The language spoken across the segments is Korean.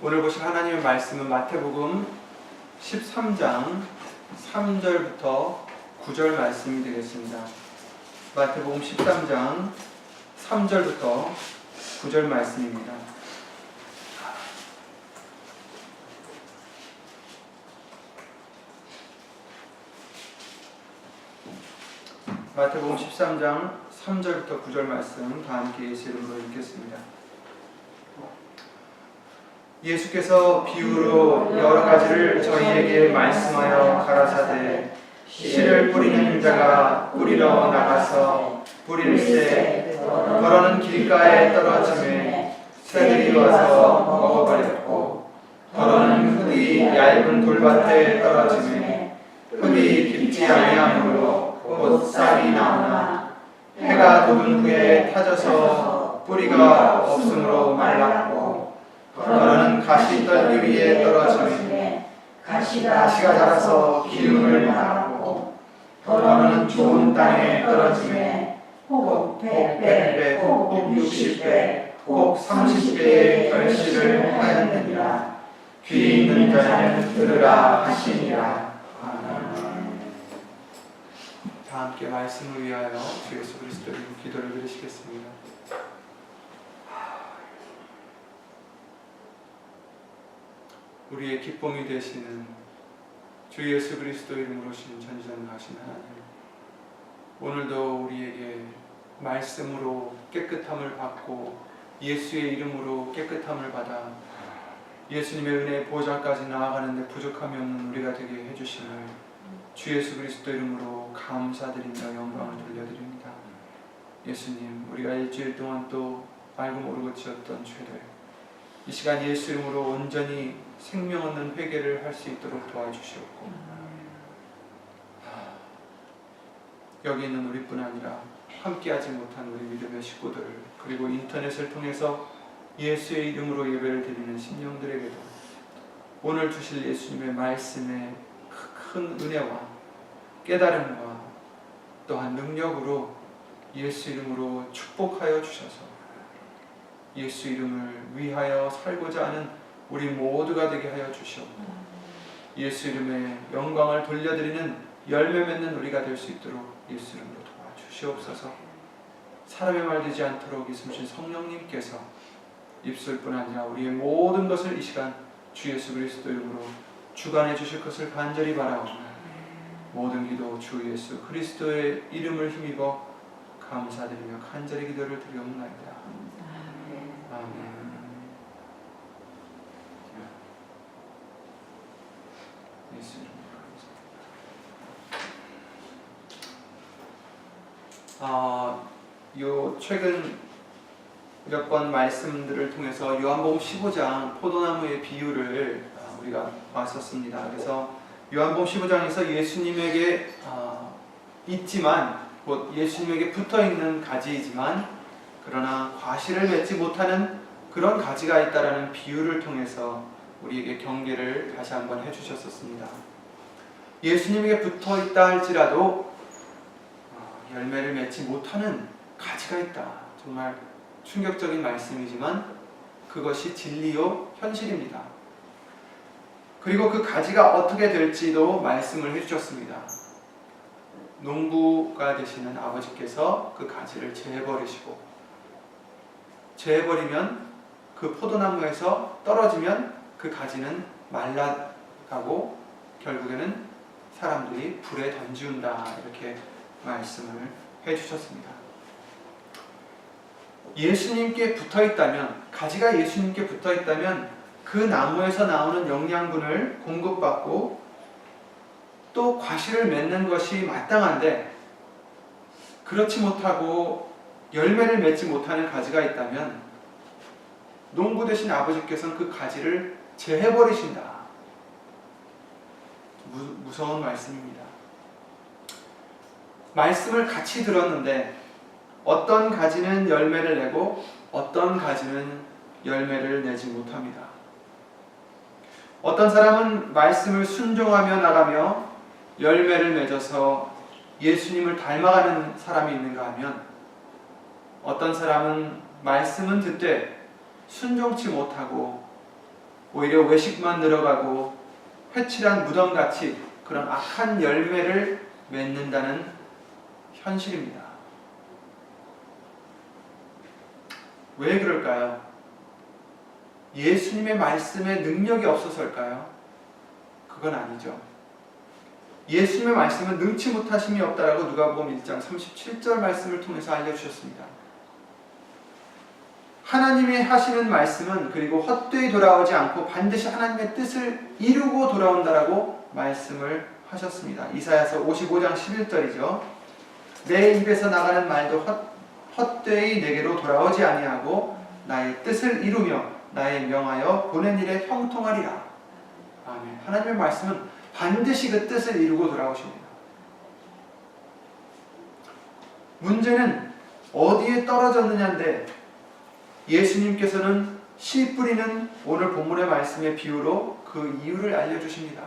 오늘 보실 하나님의 말씀은 마태복음 13장 3절부터 9절 말씀이 되겠습니다. 마태복음 13장 3절부터 9절 말씀입니다. 마태복음 13장 3절부터 9절 말씀 다 함께 예수 이름으로 읽겠습니다. 예수께서 비유로 여러 가지를 저희에게 말씀하여 가라사대 씨를 뿌리는 자가 뿌리러 나가서 뿌릴새 더러는 길가에 떨어지매 새들이 와서 먹어버렸고 더러는 흙이 얇은 돌밭에 떨어지매 흙이 깊지 아니하므로 곧 싹이 나오나 해가 돋은 후에 타져서 뿌리가 없으므로 말랐고 더러는 가시 떨기 위에 떨어지매 가시가 자라서 기름을 말하고 더러는 좋은 땅에 떨어지매 혹 100배, 혹 60배, 혹 30배의 결실을 하였느니라. 귀 있는 자는 들으라 하시니라. 다 함께 말씀을 위하여 주 예수 그리스도의 기도를 드리시겠습니다. 우리의 기쁨이 되시는 주 예수 그리스도 이름으로 오신 전지전능하신 하나님, 오늘도 우리에게 말씀으로 깨끗함을 받고 예수의 이름으로 깨끗함을 받아 예수님의 은혜의 보좌까지 나아가는데 부족함이 없는 우리가 되게 해주심을 주 예수 그리스도 이름으로 감사드리며 영광을 돌려드립니다. 예수님, 우리가 일주일 동안 또 알고 모르고 지었던 죄를 이 시간 예수 이름으로 온전히 생명 얻는 회개를 할 수 있도록 도와주시옵고, 여기 있는 우리뿐 아니라 함께하지 못한 우리 믿음의 식구들을, 그리고 인터넷을 통해서 예수의 이름으로 예배를 드리는 심령들에게도 오늘 주실 예수님의 말씀의 큰 은혜와 깨달음과 또한 능력으로 예수 이름으로 축복하여 주셔서 예수 이름을 위하여 살고자 하는 우리 모두가 되게 하여 주시옵고, 예수 이름의 영광을 돌려드리는 열매 맺는 우리가 될 수 있도록 예수 이름으로 도와주시옵소서. 사람의 말 되지 않도록 이숨신 성령님께서 입술뿐 아니라 우리의 모든 것을 이 시간 주 예수 그리스도 이름으로 주관해 주실 것을 간절히 바라옵니다. 모든 기도 주 예수 그리스도의 이름을 힘입어 감사드리며 간절히 기도를 드리옵나이다. 아멘. 예수 이름으로 감사합니다. 최근 몇 번 말씀들을 통해서 요한복음 15장 포도나무의 비유를 우리가 봤었습니다. 그래서 요한복음 15장에서 예수님에게 있지만 곧 예수님에게 붙어있는 가지이지만 그러나 과실을 맺지 못하는 그런 가지가 있다라는 비유를 통해서 우리에게 경계를 다시 한번 해주셨었습니다. 예수님에게 붙어있다 할지라도 열매를 맺지 못하는 가지가 있다. 정말 충격적인 말씀이지만 그것이 진리요 현실입니다. 그리고 그 가지가 어떻게 될지도 말씀을 해주셨습니다. 농부가 되시는 아버지께서 그 가지를 재버리시고, 재버리면 그 포도나무에서 떨어지면 그 가지는 말라가고 결국에는 사람들이 불에 던지운다, 이렇게 말씀을 해주셨습니다. 예수님께 붙어있다면, 가지가 예수님께 붙어있다면 그 나무에서 나오는 영양분을 공급받고 또 과실을 맺는 것이 마땅한데, 그렇지 못하고 열매를 맺지 못하는 가지가 있다면 농부 되신 아버지께서는 그 가지를 제해버리신다. 무서운 말씀입니다. 말씀을 같이 들었는데 어떤 가지는 열매를 내고 어떤 가지는 열매를 내지 못합니다. 어떤 사람은 말씀을 순종하며 나가며 열매를 맺어서 예수님을 닮아가는 사람이 있는가 하면, 어떤 사람은 말씀은 듣되 순종치 못하고 오히려 외식만 늘어가고 회칠한 무덤같이 그런 악한 열매를 맺는다는 현실입니다. 왜 그럴까요? 예수님의 말씀에 능력이 없어서일까요? 그건 아니죠. 예수님의 말씀은 능치 못하심이 없다라고 누가복음 1장 37절 말씀을 통해서 알려주셨습니다. 하나님이 하시는 말씀은 그리고 헛되이 돌아오지 않고 반드시 하나님의 뜻을 이루고 돌아온다라고 말씀을 하셨습니다. 이사야서 55장 11절이죠. 내 입에서 나가는 말도 헛되이 내게로 돌아오지 아니하고 나의 뜻을 이루며 나의 명하여 보낸 일에 형통하리라. 아멘. 하나님의 말씀은 반드시 그 뜻을 이루고 돌아오십니다. 문제는 어디에 떨어졌느냐인데 예수님께서는 씨 뿌리는 오늘 본문의 말씀의 비유로 그 이유를 알려주십니다.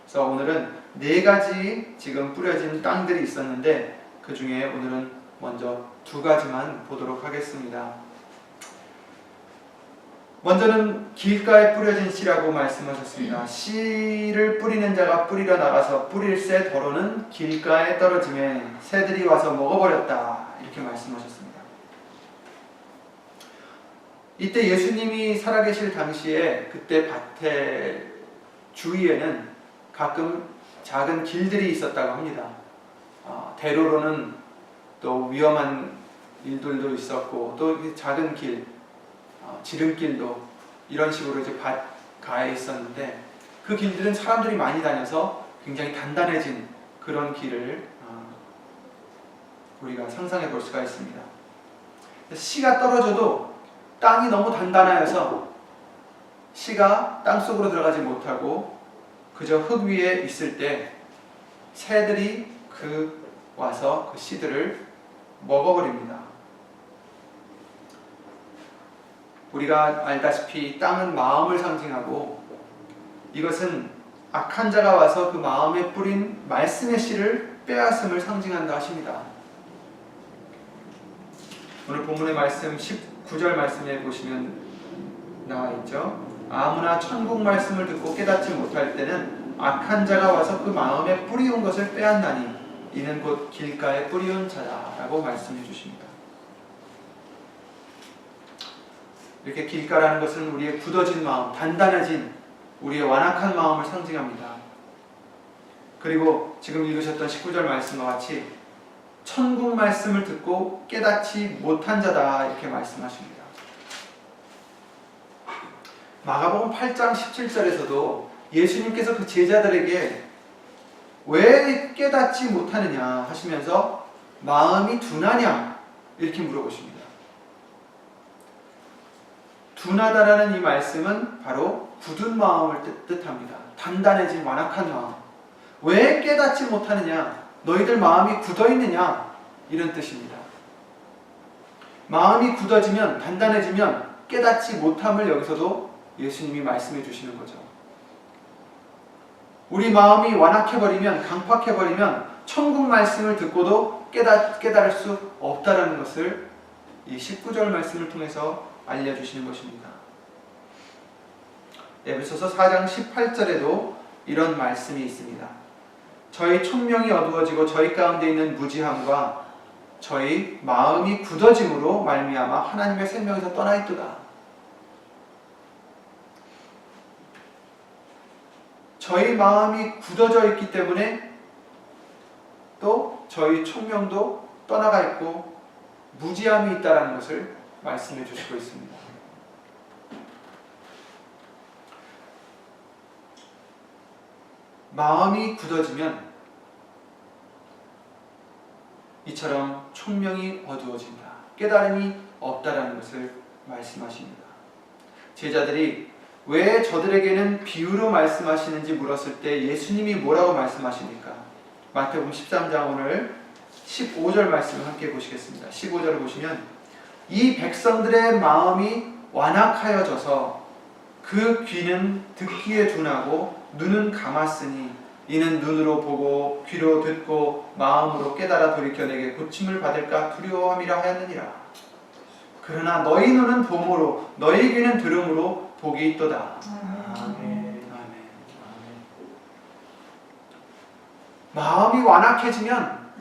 그래서 오늘은 4가지 지금 뿌려진 땅들이 있었는데 그 중에 오늘은 먼저 2가지만 보도록 하겠습니다. 먼저는 길가에 뿌려진 씨라고 말씀하셨습니다. 씨를 뿌리는 자가 뿌리러 나가서 뿌릴새 더러는 길가에 떨어지매 새들이 와서 먹어버렸다. 이렇게 말씀하셨습니다. 이때 예수님이 살아계실 당시에 그때 밭의 주위에는 가끔 작은 길들이 있었다고 합니다. 대로로는 또 위험한 일들도 있었고 또 작은 길, 지름길도 이런 식으로 이제 밭가에 있었는데 그 길들은 사람들이 많이 다녀서 굉장히 단단해진 그런 길을 우리가 상상해 볼 수가 있습니다. 씨가 떨어져도 땅이 너무 단단하여서 씨가 땅속으로 들어가지 못하고 그저 흙 위에 있을 때 새들이 와서 그 씨들을 먹어버립니다. 우리가 알다시피 땅은 마음을 상징하고 이것은 악한 자가 와서 그 마음에 뿌린 말씀의 씨를 빼앗음을 상징한다 하십니다. 오늘 본문의 말씀 19절 말씀에 보시면 나와 있죠. 아무나 천국 말씀을 듣고 깨닫지 못할 때는 악한 자가 와서 그 마음에 뿌리온 것을 빼앗나니 이는 곧 길가에 뿌리온 자다라고 말씀해 주십니다. 이렇게 길가라는 것은 우리의 굳어진 마음, 단단해진 우리의 완악한 마음을 상징합니다. 그리고 지금 읽으셨던 19절 말씀과 같이 천국 말씀을 듣고 깨닫지 못한 자다 이렇게 말씀하십니다. 마가복음 8장 17절에서도 예수님께서 그 제자들에게 왜 깨닫지 못하느냐 하시면서 마음이 둔하냐 이렇게 물어보십니다. 둔하다라는 이 말씀은 바로 굳은 마음을 뜻합니다. 단단해진 완악한 마음. 왜 깨닫지 못하느냐? 너희들 마음이 굳어있느냐? 이런 뜻입니다. 마음이 굳어지면 단단해지면 깨닫지 못함을 여기서도 예수님이 말씀해 주시는 거죠. 우리 마음이 완악해버리면 강팍해버리면 천국 말씀을 듣고도 깨달을 수 없다라는 것을 이 19절 말씀을 통해서 알려주시는 것입니다. 에베소서 4장 18절에도 이런 말씀이 있습니다. 저희 촌명이 어두워지고 저희 가운데 있는 무지함과 저희 마음이 굳어짐으로 말미암아 하나님의 생명에서 떠나 있도다. 저희 마음이 굳어져 있기 때문에 또 저희 촌명도 떠나가 있고 무지함이 있다는 것을 말씀해 주시고 있습니다. 마음이 굳어지면 이처럼 촌명이 어두워진다. 깨달음이 없다라는 것을 말씀하십니다. 제자들이 왜 저들에게는 비유로 말씀하시는지 물었을 때 예수님이 뭐라고 말씀하십니까? 마태복음 13장 오늘 15절 말씀을 함께 보시겠습니다. 15절을 보시면 이 백성들의 마음이 완악하여져서 그 귀는 듣기에 둔하고 눈은 감았으니 이는 눈으로 보고 귀로 듣고 마음으로 깨달아 돌이켜 내게 고침을 받을까 두려워함이라 하였느니라. 그러나 너희 눈은 봄으로 너희 귀는 들음으로 복이 있도다. 아멘. 마음이 완악해지면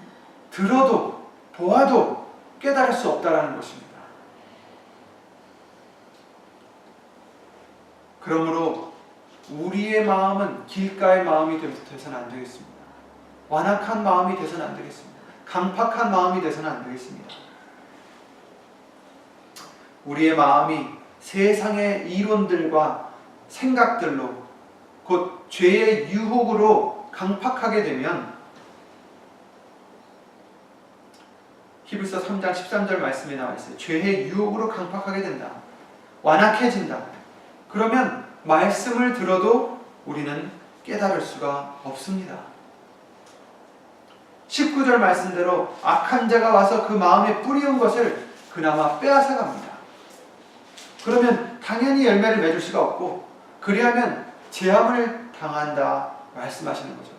들어도 보아도 깨달을 수 없다라는 것입니다. 그러므로 우리의 마음은 길가의 마음이 되서는 안 되겠습니다. 완악한 마음이 되서는 안 되겠습니다. 강팍한 마음이 되서는 안 되겠습니다. 우리의 마음이 세상의 이론들과 생각들로 곧 죄의 유혹으로 강팍하게 되면 히브리서 3장 13절 말씀에 나와 있어요. 죄의 유혹으로 강팍하게 된다. 완악해진다. 그러면 말씀을 들어도 우리는 깨달을 수가 없습니다. 19절 말씀대로 악한 자가 와서 그 마음에 뿌리운 것을 그나마 빼앗아 갑니다. 그러면 당연히 열매를 맺을 수가 없고 그리하면 재앙을 당한다 말씀하시는 거죠.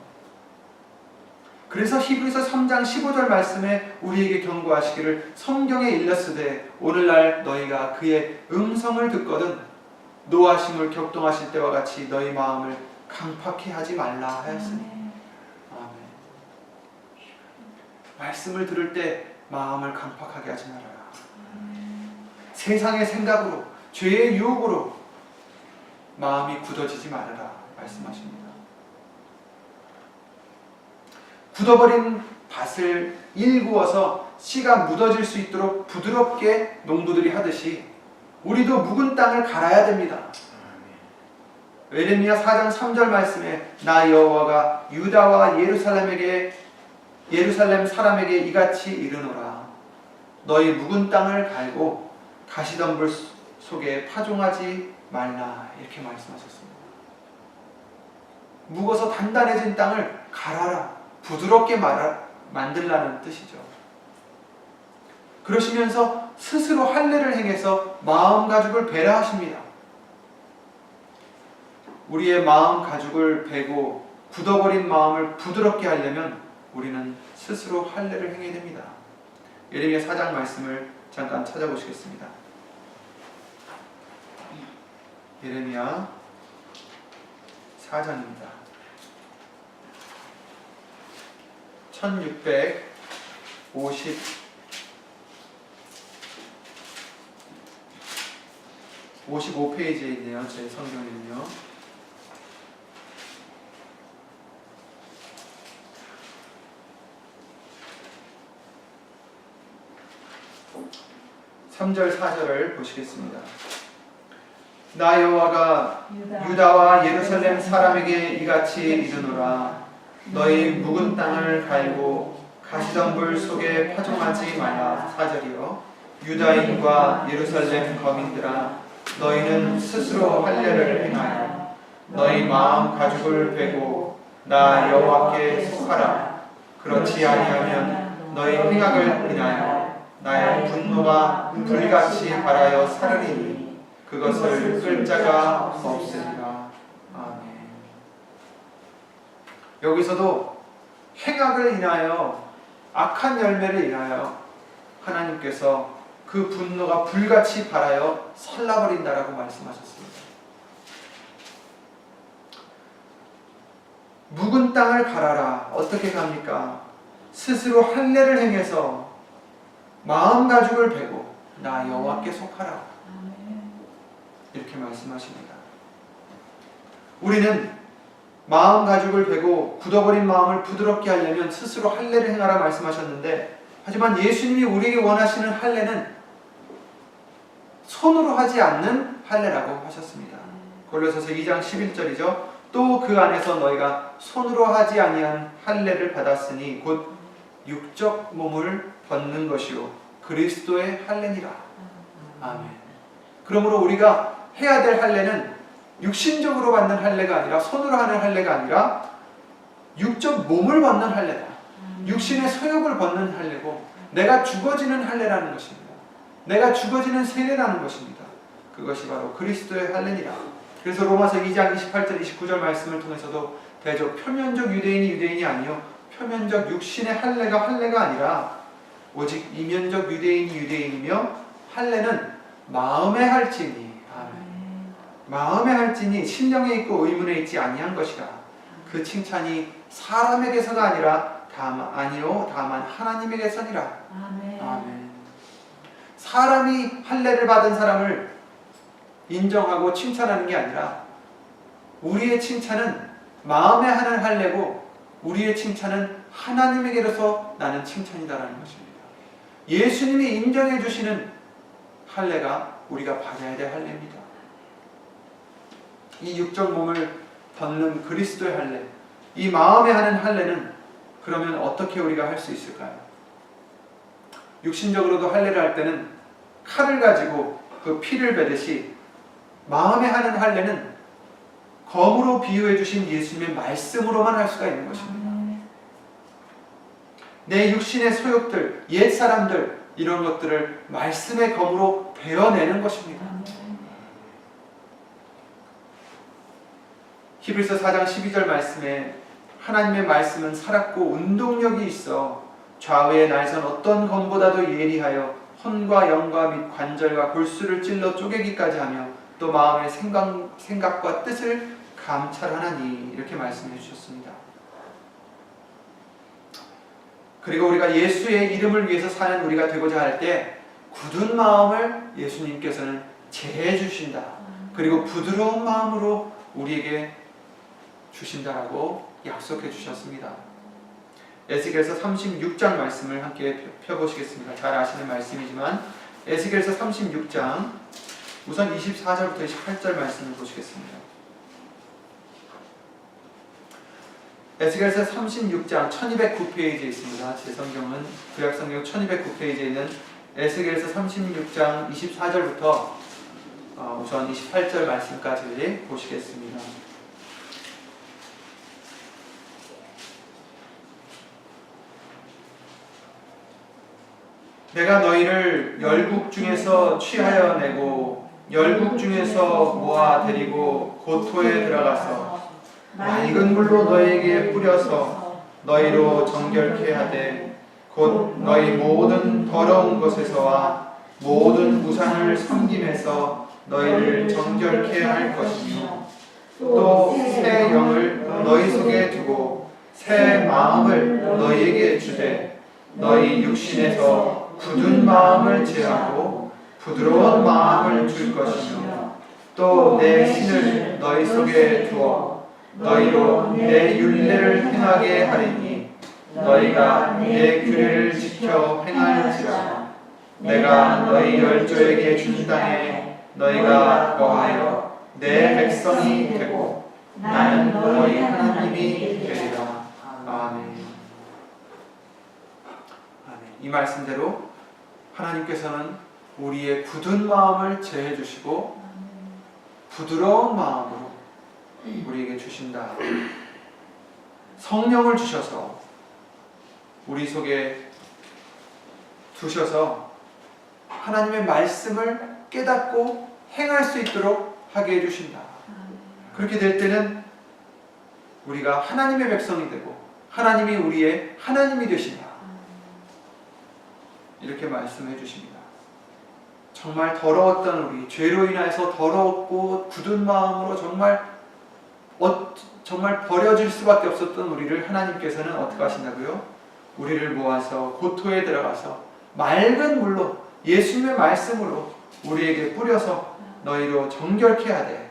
그래서 히브리서 3장 15절 말씀에 우리에게 경고하시기를 성경에 일렀으되 오늘날 너희가 그의 음성을 듣거든 노하심을 격동하실 때와 같이 너희 마음을 강팍히 하지 말라 하였으니. 아멘. 말씀을 들을 때 마음을 강팍하게 하지 말아라. 세상의 생각으로 죄의 유혹으로 마음이 굳어지지 말아라 말씀하십니다. 굳어버린 밭을 일구어서 씨가 묻어질 수 있도록 부드럽게 농부들이 하듯이 우리도 묵은 땅을 갈아야 됩니다. 예레미야 4장 3절 말씀에 나 여호와가 유다와 예루살렘 사람에게 이같이 이르노라. 너희 묵은 땅을 갈고 가시덤불 속에 파종하지 말라. 이렇게 말씀하셨습니다. 묵어서 단단해진 땅을 갈아라. 부드럽게 만들라는 뜻이죠. 그러시면서 스스로 할례를 행해서 마음 가죽을 베라 하십니다. 우리의 마음 가죽을 베고 굳어버린 마음을 부드럽게 하려면 우리는 스스로 할례를 행해야 됩니다. 예레미야 4장 말씀을 잠깐 찾아보시겠습니다. 예레미야 4장입니다. 55페이지에 있네요. 제 성경에는요. (3절) (4절을) 보시겠습니다. 나 여호와가 유다와 예루살렘 사람에게 이같이 이르노라. 너희 묵은 땅을 갈고 가시덤불 속에 파종하지 말라. 4절이요. 유다인과 예루살렘 거민들아, 너희는 스스로 할례를 행하여 너희 마음 가죽을 베고 나 여호와께 속하라. 그렇지 아니하면 너희 행악을 인하여 나의 분노가 불같이 발하여 사르리니 그것을 끌 자가 없으리라. 아멘. 여기서도 행악을 인하여 악한 열매를 인하여 하나님께서 그 분노가 불같이 발하여 살라버린다라고 말씀하셨습니다. 묵은 땅을 갈아라. 어떻게 갑니까? 스스로 할례를 행해서 마음 가죽을 베고 나 여호와께 속하라. 이렇게 말씀하십니다. 우리는 마음 가죽을 베고 굳어버린 마음을 부드럽게 하려면 스스로 할례를 행하라 말씀하셨는데, 하지만 예수님이 우리에게 원하시는 할례는 손으로 하지 않는 할례라고 하셨습니다. 골로새서 2장 11절이죠. 또 그 안에서 너희가 손으로 하지 아니한 할례를 받았으니 곧 육적 몸을 벗는 것이요 그리스도의 할례니라. 아멘. 그러므로 우리가 해야 될 할례는 육신적으로 받는 할례가 아니라, 손으로 하는 할례가 아니라 육적 몸을 벗는 할례다. 육신의 소욕을 벗는 할례고 내가 죽어지는 할례라는 것입니다. 내가 죽어지는 세례라는 것입니다. 그것이 바로 그리스도의 할례니라. 그래서 로마서 2장 28절 29절 말씀을 통해서도 대저 표면적 유대인이 아니요 표면적 육신의 할례가 아니라 오직 이면적 유대인이 유대인이며 할례는 마음에 할지니, 마음에 할지니 심령에 있고 의문에 있지 아니한 것이라. 그 칭찬이 사람에게서가 아니라 다만 하나님에게서니라. 아멘. 사람이 할례를 받은 사람을 인정하고 칭찬하는 게 아니라 우리의 칭찬은 마음에 하는 할례고 우리의 칭찬은 하나님에게로서 나는 칭찬이다라는 것입니다. 예수님이 인정해 주시는 할례가 우리가 받아야 될 할례입니다. 이 육적 몸을 덮는 그리스도의 할례, 이 마음에 하는 할례는 그러면 어떻게 우리가 할 수 있을까요? 육신적으로도 할례를 할 때는 칼을 가지고 그 피를 베듯이 마음에 하는 할례는 검으로 비유해 주신 예수님의 말씀으로만 할 수가 있는 것입니다. 내 육신의 소욕들, 옛 사람들 이런 것들을 말씀의 검으로 베어내는 것입니다. 히브리서 4장 12절 말씀에 하나님의 말씀은 살았고 운동력이 있어 좌우의 날선 어떤 검보다도 예리하여 혼과 영과 및 관절과 골수를 찔러 쪼개기까지 하며 또 마음의 생각과 뜻을 감찰하나니 이렇게 말씀해 주셨습니다. 그리고 우리가 예수의 이름을 위해서 사는 우리가 되고자 할 때 굳은 마음을 예수님께서는 제해 주신다. 그리고 부드러운 마음으로 우리에게 주신다라고 약속해 주셨습니다. 에스겔서 36장 말씀을 함께 펴보시겠습니다. 잘 아시는 말씀이지만 에스겔서 36장 우선 24절부터 28절 말씀을 보시겠습니다. 에스겔서 36장 1209페이지에 있습니다. 제 성경은 구약성경 1209페이지에 있는 에스겔서 36장 24절부터 우선 28절 말씀까지 보시겠습니다. 내가 너희를 열국 중에서 취하여 내고 열국 중에서 모아 데리고 고토에 들어가서 맑은 물로 너희에게 뿌려서 너희로 정결케 하되 곧 너희 모든 더러운 것에서와 모든 우상을 섬김에서 너희를 정결케 할 것이며 또 새 영을 너희 속에 두고 새 마음을 너희에게 주되 너희 육신에서 굳은 마음을 제하고 부드러운 마음을 줄 것이며 또 내 신을 너희 속에 두어 너희로 내 율례를 행하게 하리니 너희가 내 규례를 지켜 행할지라. 내가 너희 열조에게 준 땅에 너희가 거하여 내 백성이 되고 나는 너희 하나님이 되리라. 아멘. 이 말씀대로 하나님께서는 우리의 굳은 마음을 제해 주시고 부드러운 마음으로 우리에게 주신다. 성령을 주셔서 우리 속에 두셔서 하나님의 말씀을 깨닫고 행할 수 있도록 하게 해주신다. 그렇게 될 때는 우리가 하나님의 백성이 되고 하나님이 우리의 하나님이 되신다. 이렇게 말씀해 주십니다. 정말 더러웠던 우리, 죄로 인해서 더럽고 굳은 마음으로 정말 버려질 수밖에 없었던 우리를 하나님께서는 어떻게 하신다고요? 우리를 모아서 고토에 들어가서 맑은 물로 예수님의 말씀으로 우리에게 뿌려서 너희로 정결케 하되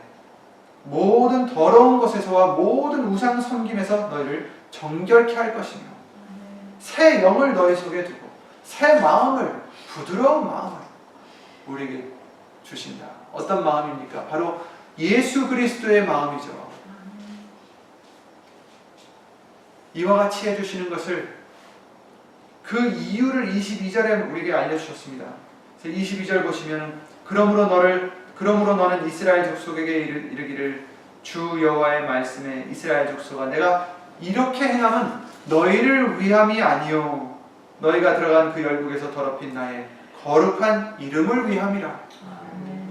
모든 더러운 것에서와 모든 우상 섬김에서 너희를 정결케 할 것이며 새 영을 너희 속에 두고 새 마음을, 부드러운 마음을 우리에게 주신다. 어떤 마음입니까? 바로 예수 그리스도의 마음이죠. 이와 같이 해주시는 것을 그 이유를 22절에 우리에게 알려주셨습니다. 22절 보시면 그러므로 너는 이스라엘 족속에게 이르기를 주 여호와의 말씀에 이스라엘 족속아 내가 이렇게 행함은 너희를 위함이 아니요 너희가 들어간 그 열국에서 더럽힌 나의 거룩한 이름을 위함이라.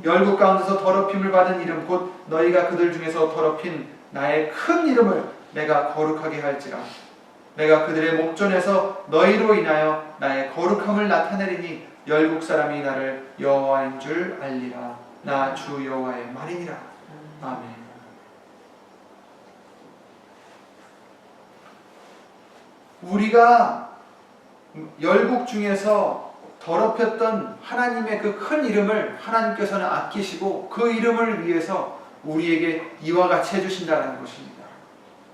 열국 가운데서 더럽힘을 받은 이름 곧 너희가 그들 중에서 더럽힌 나의 큰 이름을 내가 거룩하게 할지라. 내가 그들의 목전에서 너희로 인하여 나의 거룩함을 나타내리니 열국 사람이 나를 여호와인 줄 알리라. 나 주 여호와의 말이니라. 아멘. 우리가 열국 중에서 더럽혔던 하나님의 그 큰 이름을 하나님께서는 아끼시고 그 이름을 위해서 우리에게 이와 같이 해주신다는 것입니다.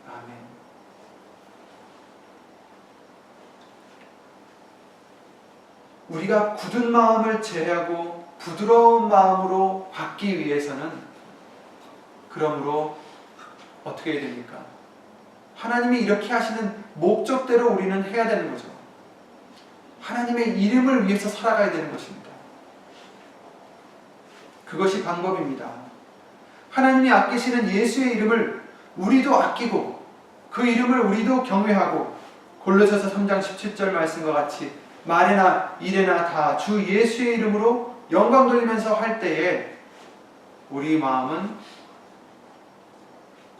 아멘. 우리가 굳은 마음을 제하고 부드러운 마음으로 받기 위해서는 그러므로 어떻게 해야 됩니까? 하나님이 이렇게 하시는 목적대로 우리는 해야 되는 거죠. 하나님의 이름을 위해서 살아가야 되는 것입니다. 그것이 방법입니다. 하나님이 아끼시는 예수의 이름을 우리도 아끼고 그 이름을 우리도 경외하고 골로새서 3장 17절 말씀과 같이 말이나 일에나 다 주 예수의 이름으로 영광 돌리면서 할 때에 우리 마음은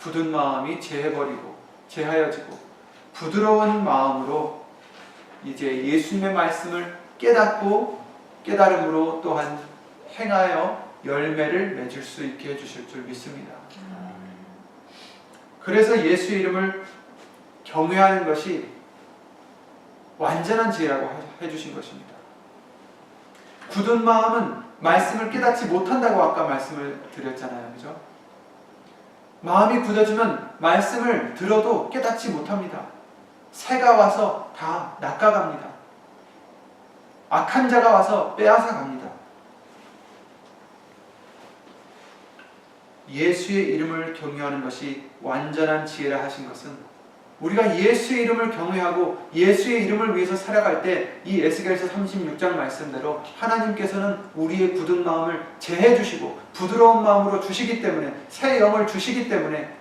굳은 마음이 제하여지고 부드러운 마음으로 이제 예수님의 말씀을 깨닫고 깨달음으로 또한 행하여 열매를 맺을 수 있게 해주실 줄 믿습니다. 그래서 예수의 이름을 경외하는 것이 완전한 지혜라고 해주신 것입니다. 굳은 마음은 말씀을 깨닫지 못한다고 아까 말씀을 드렸잖아요. 그죠? 마음이 굳어지면 말씀을 들어도 깨닫지 못합니다. 새가 와서 다 낚아갑니다. 악한 자가 와서 빼앗아 갑니다. 예수의 이름을 경외하는 것이 완전한 지혜라 하신 것은 우리가 예수의 이름을 경외하고 예수의 이름을 위해서 살아갈 때 이 에스겔서 36장 말씀대로 하나님께서는 우리의 굳은 마음을 제해 주시고 부드러운 마음으로 주시기 때문에 새 영을 주시기 때문에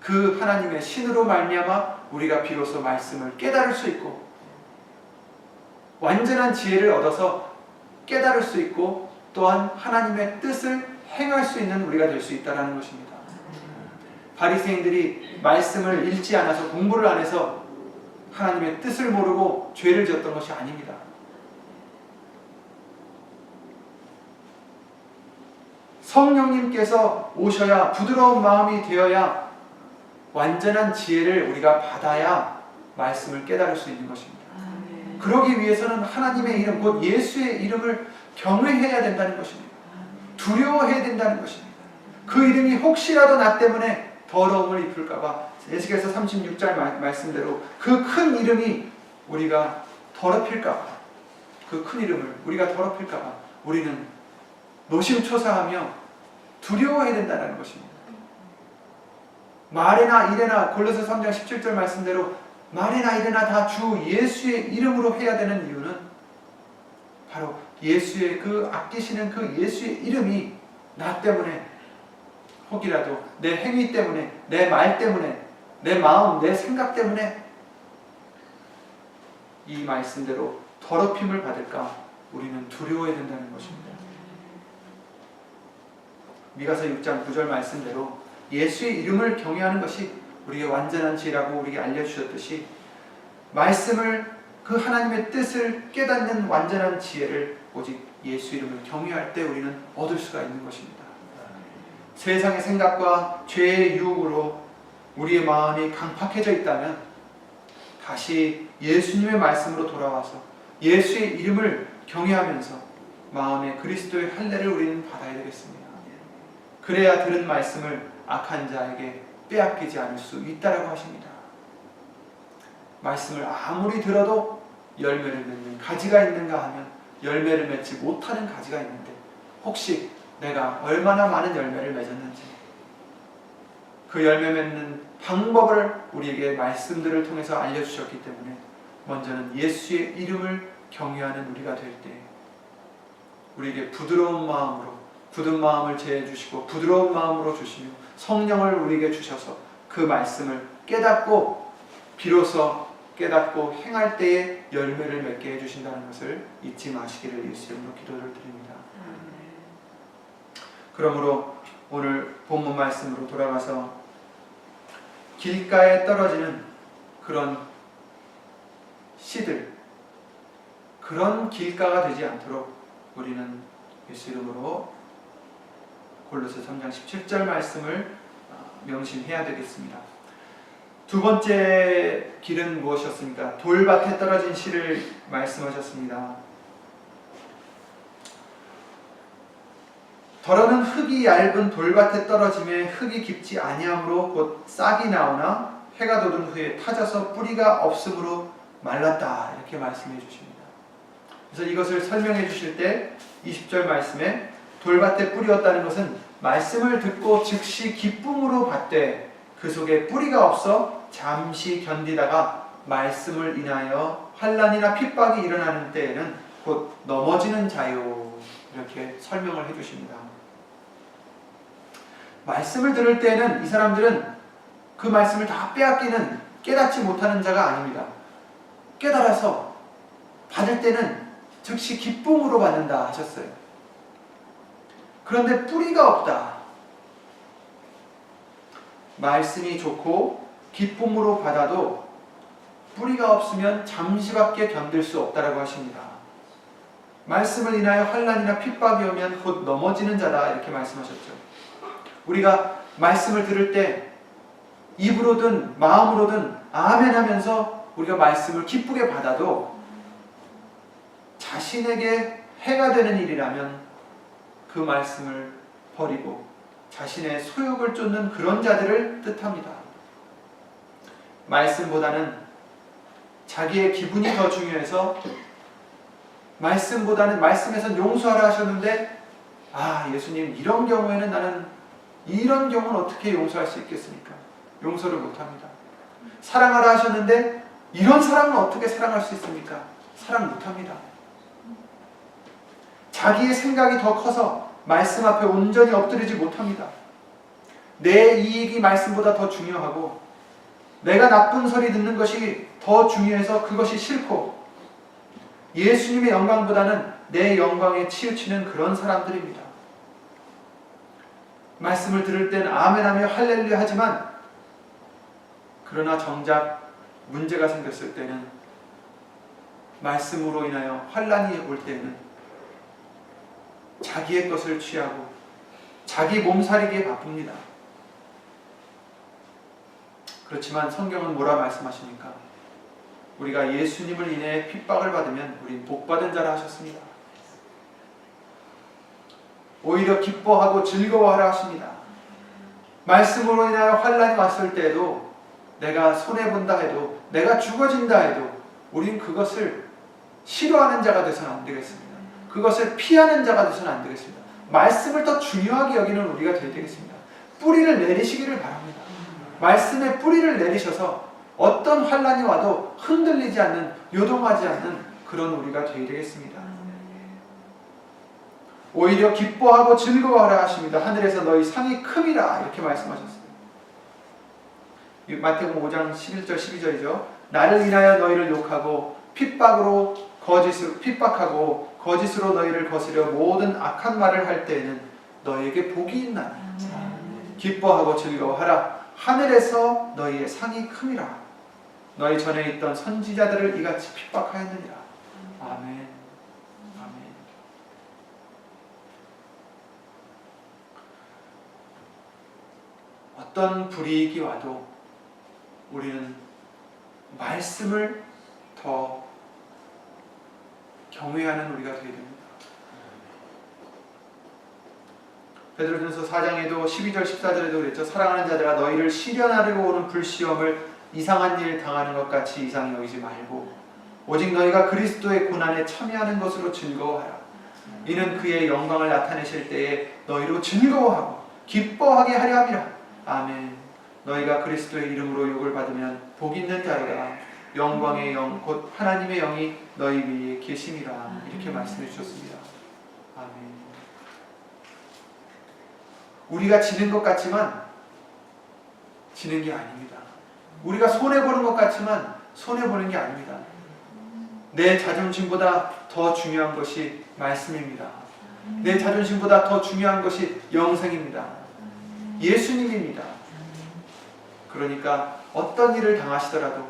그 하나님의 신으로 말미암아 우리가 비로소 말씀을 깨달을 수 있고 완전한 지혜를 얻어서 깨달을 수 있고 또한 하나님의 뜻을 행할 수 있는 우리가 될 수 있다는 것입니다. 바리새인들이 말씀을 읽지 않아서 공부를 안 해서 하나님의 뜻을 모르고 죄를 지었던 것이 아닙니다. 성령님께서 오셔야 부드러운 마음이 되어야 완전한 지혜를 우리가 받아야 말씀을 깨달을 수 있는 것입니다. 그러기 위해서는 하나님의 이름, 곧 예수의 이름을 경외해야 된다는 것입니다. 두려워해야 된다는 것입니다. 그 이름이 혹시라도 나 때문에 더러움을 입힐까봐 에스겔서 36절 말씀대로 그 큰 이름이 우리가 더럽힐까봐 그 큰 이름을 우리가 더럽힐까봐 우리는 노심초사하며 두려워해야 된다는 것입니다. 말이나 일에나 골로새 3장 17절 말씀대로 말이나 일에나 다 주 예수의 이름으로 해야 되는 이유는 바로 예수의 그 아끼시는 그 예수의 이름이 나 때문에 혹이라도 내 행위 때문에 내 말 때문에 내 마음 내 생각 때문에 이 말씀대로 더럽힘을 받을까 우리는 두려워해야 된다는 것입니다. 미가서 6장 9절 말씀대로 예수의 이름을 경외하는 것이 우리의 완전한 지혜라고 우리에게 알려주셨듯이 말씀을 그 하나님의 뜻을 깨닫는 완전한 지혜를 오직 예수 이름을 경외할 때 우리는 얻을 수가 있는 것입니다. 세상의 생각과 죄의 유혹으로 우리의 마음이 강팍해져 있다면 다시 예수님의 말씀으로 돌아와서 예수의 이름을 경외하면서 마음의 그리스도의 할례를 우리는 받아야 되겠습니다. 그래야 들은 말씀을 악한 자에게 빼앗기지 않을 수 있다라고 하십니다. 말씀을 아무리 들어도 열매를 맺는 가지가 있는가 하면 열매를 맺지 못하는 가지가 있는데 혹시 내가 얼마나 많은 열매를 맺었는지 그 열매 맺는 방법을 우리에게 말씀들을 통해서 알려주셨기 때문에 먼저는 예수의 이름을 경외하는 우리가 될 때 우리에게 부드러운 마음으로 굳은 마음을 제해 주시고 부드러운 마음으로 주시며 성령을 우리에게 주셔서 그 말씀을 깨닫고 비로소 깨닫고 행할 때에 열매를 맺게 해주신다는 것을 잊지 마시기를 예수 이름으로 기도를 드립니다. 그러므로 오늘 본문 말씀으로 돌아가서 길가에 떨어지는 그런 씨들 그런 길가가 되지 않도록 우리는 예수 이름으로 골로새 3장 17절 말씀을 명심해야 되겠습니다. 두 번째 길은 무엇이었습니까? 돌밭에 떨어진 씨를 말씀하셨습니다. 더러는 흙이 얇은 돌밭에 떨어짐에 흙이 깊지 아니하므로 곧 싹이 나오나 해가 돋은 후에 타져서 뿌리가 없으므로 말랐다, 이렇게 말씀해 주십니다. 그래서 이것을 설명해 주실 때 20절 말씀에 돌밭에 뿌리였다는 것은 말씀을 듣고 즉시 기쁨으로 받되 그 속에 뿌리가 없어 잠시 견디다가 말씀을 인하여 환난이나 핍박이 일어나는 때에는 곧 넘어지는 자요, 이렇게 설명을 해 주십니다. 말씀을 들을 때에는 이 사람들은 그 말씀을 다 빼앗기는, 깨닫지 못하는 자가 아닙니다. 깨달아서 받을 때는 즉시 기쁨으로 받는다 하셨어요. 그런데 뿌리가 없다. 말씀이 좋고 기쁨으로 받아도 뿌리가 없으면 잠시밖에 견딜 수 없다라고 하십니다. 말씀을 인하여 환난이나 핍박이 오면 곧 넘어지는 자다, 이렇게 말씀하셨죠. 우리가 말씀을 들을 때 입으로든 마음으로든 아멘 하면서 우리가 말씀을 기쁘게 받아도 자신에게 해가 되는 일이라면 그 말씀을 버리고 자신의 소욕을 쫓는 그런 자들을 뜻합니다. 말씀보다는 자기의 기분이 더 중요해서 말씀에선 용서하라 하셨는데, 예수님, 이런 경우에는 나는 이런 경우는 어떻게 용서할 수 있겠습니까? 용서를 못합니다. 사랑하라 하셨는데 이런 사람은 어떻게 사랑할 수 있습니까? 사랑 못합니다. 자기의 생각이 더 커서 말씀 앞에 온전히 엎드리지 못합니다. 내 이익이 말씀보다 더 중요하고 내가 나쁜 소리 듣는 것이 더 중요해서 그것이 싫고 예수님의 영광보다는 내 영광에 치우치는 그런 사람들입니다. 말씀을 들을 때는 아멘하며 할렐루야 하지만 그러나 정작 문제가 생겼을 때는, 말씀으로 인하여 환난이 올 때는 자기의 것을 취하고 자기 몸살이기에 바쁩니다. 그렇지만 성경은 뭐라 말씀하십니까? 우리가 예수님을 인해 핍박을 받으면 우린 복받은 자라 하셨습니다. 오히려 기뻐하고 즐거워하라 하십니다. 말씀으로 인하여 환난이 왔을 때에도 내가 손해본다 해도, 내가 죽어진다 해도 우린 그것을 싫어하는 자가 되서는 안 되겠습니다. 그것을 피하는 자가 되서는 안 되겠습니다. 말씀을 더 중요하게 여기는 우리가 되어야 되겠습니다. 뿌리를 내리시기를 바랍니다. 말씀에 뿌리를 내리셔서 어떤 환난이 와도 흔들리지 않는, 요동하지 않는 그런 우리가 되어야 되겠습니다. 오히려 기뻐하고 즐거워하라 하십니다. 하늘에서 너희 상이 큼이라, 이렇게 말씀하셨습니다. 마태복음 5장 11절 12절이죠. 나를 인하여 너희를 욕하고 핍박하고 거짓으로 너희를 거스려 모든 악한 말을 할 때에는 너희에게 복이 있나니 기뻐하고 즐거워하라. 하늘에서 너희의 상이 큼이라. 너희 전에 있던 선지자들을 이같이 핍박하였느니라. 아멘. 아멘. 어떤 불이익이 와도 우리는 말씀을 더 경외하는 우리가 되어야 됩니다. 베드로전서 4장에도 12절 14절에도 그랬죠. 사랑하는 자들아, 너희를 시련하려고 오는 불시험을 이상한 일 당하는 것 같이 이상히 여기지 말고 오직 너희가 그리스도의 고난에 참여하는 것으로 즐거워하라. 이는 그의 영광을 나타내실 때에 너희로 즐거워하고 기뻐하게 하려 함이라. 아멘. 너희가 그리스도의 이름으로 욕을 받으면 복 있는 자로다. 영광의 영 곧 하나님의 영이 너희 위에 계심이라. 이렇게 말씀해 주셨습니다. 아멘. 우리가 지는 것 같지만 지는 게 아닙니다. 우리가 손해보는 것 같지만 손해보는 게 아닙니다. 내 자존심보다 더 중요한 것이 말씀입니다. 내 자존심보다 더 중요한 것이 영생입니다. 예수님입니다. 그러니까 어떤 일을 당하시더라도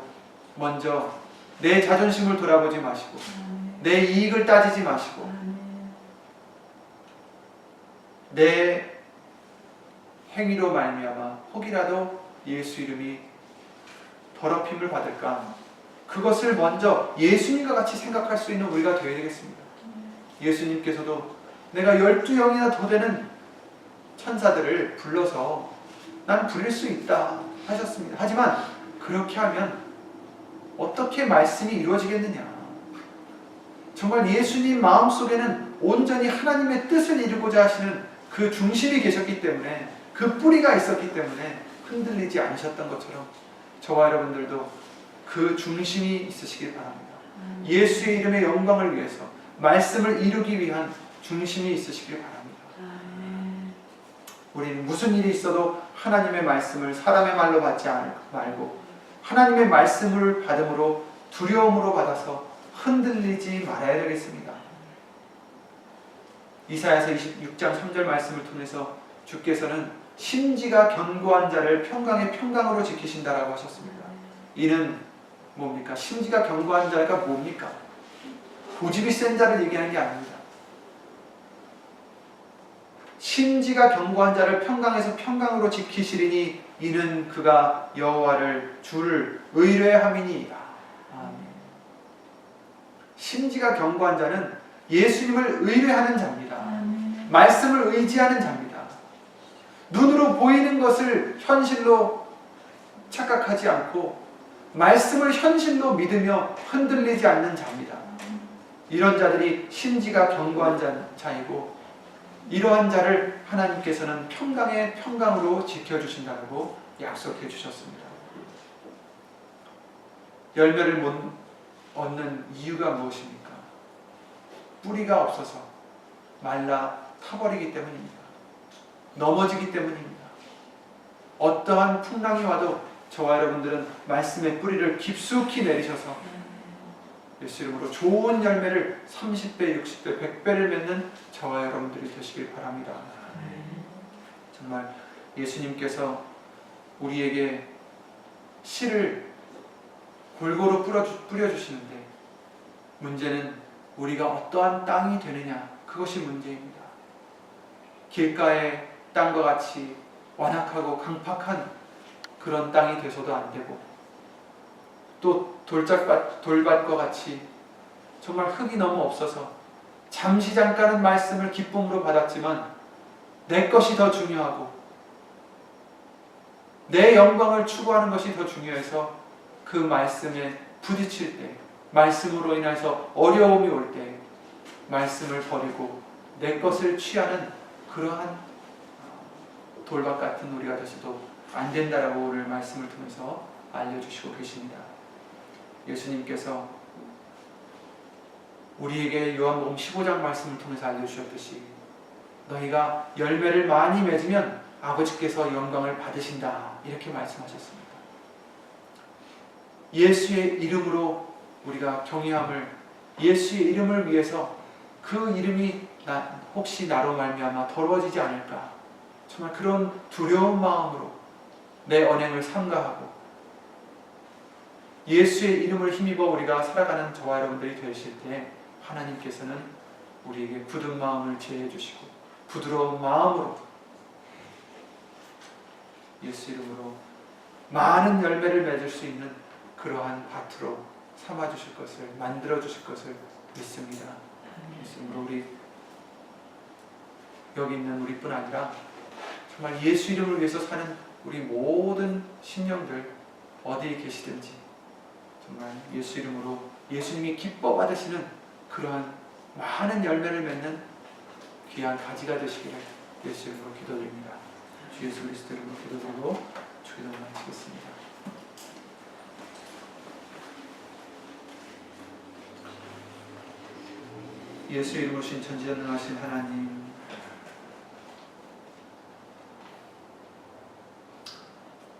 먼저 내 자존심을 돌아보지 마시고 내 이익을 따지지 마시고 내 행위로 말미암아 혹이라도 예수 이름이 더럽힘을 받을까, 그것을 먼저 예수님과 같이 생각할 수 있는 우리가 되어야 되겠습니다. 예수님께서도 내가 12영이나 더 되는 천사들을 불러서 난 부릴 수 있다 하셨습니다. 하지만 그렇게 하면 어떻게 말씀이 이루어지겠느냐. 정말 예수님 마음속에는 온전히 하나님의 뜻을 이루고자 하시는 그 중심이 계셨기 때문에, 그 뿌리가 있었기 때문에 흔들리지 않으셨던 것처럼 저와 여러분들도 그 중심이 있으시길 바랍니다. 예수의 이름의 영광을 위해서 말씀을 이루기 위한 중심이 있으시길 바랍니다. 우리는 무슨 일이 있어도 하나님의 말씀을 사람의 말로 받지 말고 하나님의 말씀을 받음으로 두려움으로 받아서 흔들리지 말아야 되겠습니다. 이사야서 26장 3절 말씀을 통해서 주께서는 심지가 견고한 자를 평강의 평강으로 지키신다라고 하셨습니다. 이는 뭡니까? 심지가 견고한 자가 뭡니까? 고집이 센 자를 얘기하는 게 아닙니다. 심지가 견고한 자를 평강에서 평강으로 지키시리니 이는 그가 여호와를 주를 의뢰함이니이다. 심지가 견고한 자는 예수님을 의뢰하는 자입니다. 말씀을 의지하는 자입니다. 눈으로 보이는 것을 현실로 착각하지 않고 말씀을 현실로 믿으며 흔들리지 않는 자입니다. 이런 자들이 심지가 견고한 자이고, 이러한 자를 하나님께서는 평강의 평강으로 지켜주신다고 약속해 주셨습니다. 열매를 못 얻는 이유가 무엇입니까? 뿌리가 없어서 말라 타버리기 때문입니다. 넘어지기 때문입니다. 어떠한 풍랑이 와도 저와 여러분들은 말씀의 뿌리를 깊숙이 내리셔서 예수 이름으로 좋은 열매를 30배, 60배, 100배를 맺는 저와 여러분들이 되시길 바랍니다. 정말 예수님께서 우리에게 씨를 골고루 뿌려주시는데, 문제는 우리가 어떠한 땅이 되느냐, 그것이 문제입니다. 길가의 땅과 같이 완악하고 강팍한 그런 땅이 돼서도 안 되고, 또 돌밭과 같이 정말 흙이 너무 없어서 잠시 잠깐은 말씀을 기쁨으로 받았지만 내 것이 더 중요하고 내 영광을 추구하는 것이 더 중요해서 그 말씀에 부딪힐 때, 말씀으로 인해서 어려움이 올 때 말씀을 버리고 내 것을 취하는 그러한 돌밭 같은 우리가 되셔도 안 된다라고 오늘 말씀을 통해서 알려주시고 계십니다. 예수님께서 우리에게 요한복음 15장 말씀을 통해서 알려주셨듯이 너희가 열매를 많이 맺으면 아버지께서 영광을 받으신다, 이렇게 말씀하셨습니다. 예수의 이름으로 우리가 경외함을, 예수의 이름을 위해서 그 이름이 혹시 나로 말미암아 더러워지지 않을까, 정말 그런 두려운 마음으로 내 언행을 삼가하고 예수의 이름을 힘입어 우리가 살아가는 저와 여러분들이 되실 때 하나님께서는 우리에게 굳은 마음을 제해 주시고 부드러운 마음으로 예수 이름으로 많은 열매를 맺을 수 있는 그러한 밭으로 삼아 주실 것을, 만들어 주실 것을 믿습니다. 예수님으로 우리 여기 있는 우리뿐 아니라 정말 예수 이름을 위해서 사는 우리 모든 심령들 어디에 계시든지 정말 예수 이름으로 예수님이 기뻐 받으시는 그러한 많은 열매를 맺는 귀한 가지가 되시기를 예수 이름으로 기도드립니다. 주 예수 그리스도 이름으로 기도드리고 주기도 마치겠습니다. 예수 이름으로 신 전지전능하신 하나님,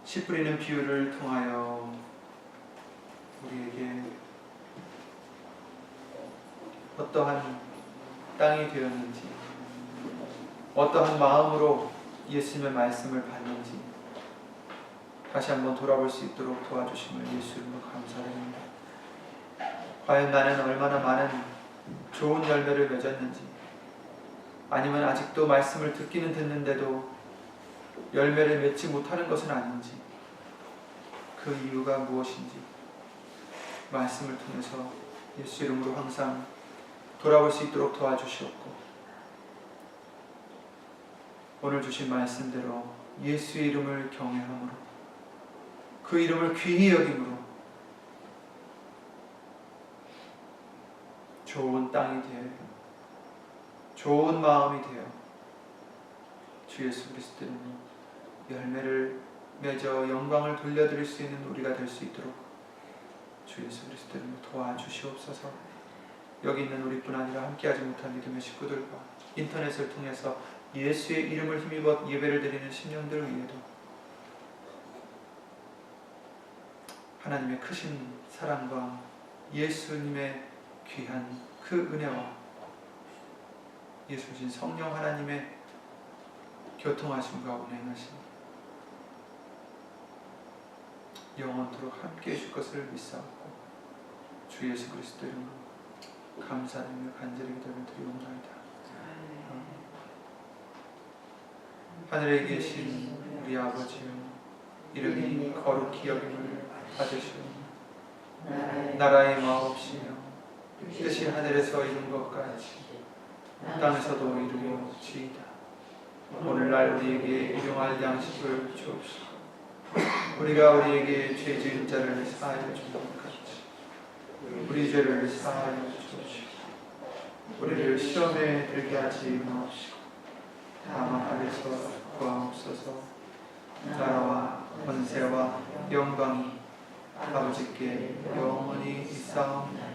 씨 뿌리는 비유를 통하여 우리에게 어떠한 땅이 되었는지, 어떠한 마음으로 예수님의 말씀을 받는지 다시 한번 돌아볼 수 있도록 도와주심을 예수 이름으로 감사드립니다. 과연 나는 얼마나 많은 좋은 열매를 맺었는지, 아니면 아직도 말씀을 듣기는 듣는데도 열매를 맺지 못하는 것은 아닌지, 그 이유가 무엇인지 말씀을 통해서 예수 이름으로 항상 돌아볼 수 있도록 도와주시옵고, 오늘 주신 말씀대로 예수의 이름을 경외함으로, 그 이름을 귀히 여김으로 좋은 땅이 되어, 좋은 마음이 되어 주 예수 그리스도 이름으로 열매를 맺어 영광을 돌려드릴 수 있는 우리가 될 수 있도록 주 예수 그리스도 이름으로 도와주시옵소서. 여기 있는 우리뿐 아니라 함께하지 못한 믿음의 식구들과 인터넷을 통해서 예수의 이름을 힘입어 예배를 드리는 심령들을 위해도 하나님의 크신 사랑과 예수님의 귀한 그 은혜와 예수신 성령 하나님의 교통하심과 운행하심 영원토록 함께해 줄 것을 믿사옵고 주 예수 그리스도 이름으로 감사드리며 간절히 기도를 드리옵나이다. 하늘에 계신 우리 아버지여, 이름이 거룩히 여김을 받으시오며 나라의 마옵시며 뜻이 하늘에서 이룬 것 같이 땅에서도 이루어지이다. 오늘날 우리에게 일용할 양식을 주옵시고 우리가 우리에게 죄 지은 자를 사하여 준 것 같이 우리 죄를 사하여 주옵시고 우리를 시험에 들게 하지 마옵시고 다만 하늘에서 구하옵소서. 나라와 권세와 영광이 아버지께 영원히 있사옵나이다.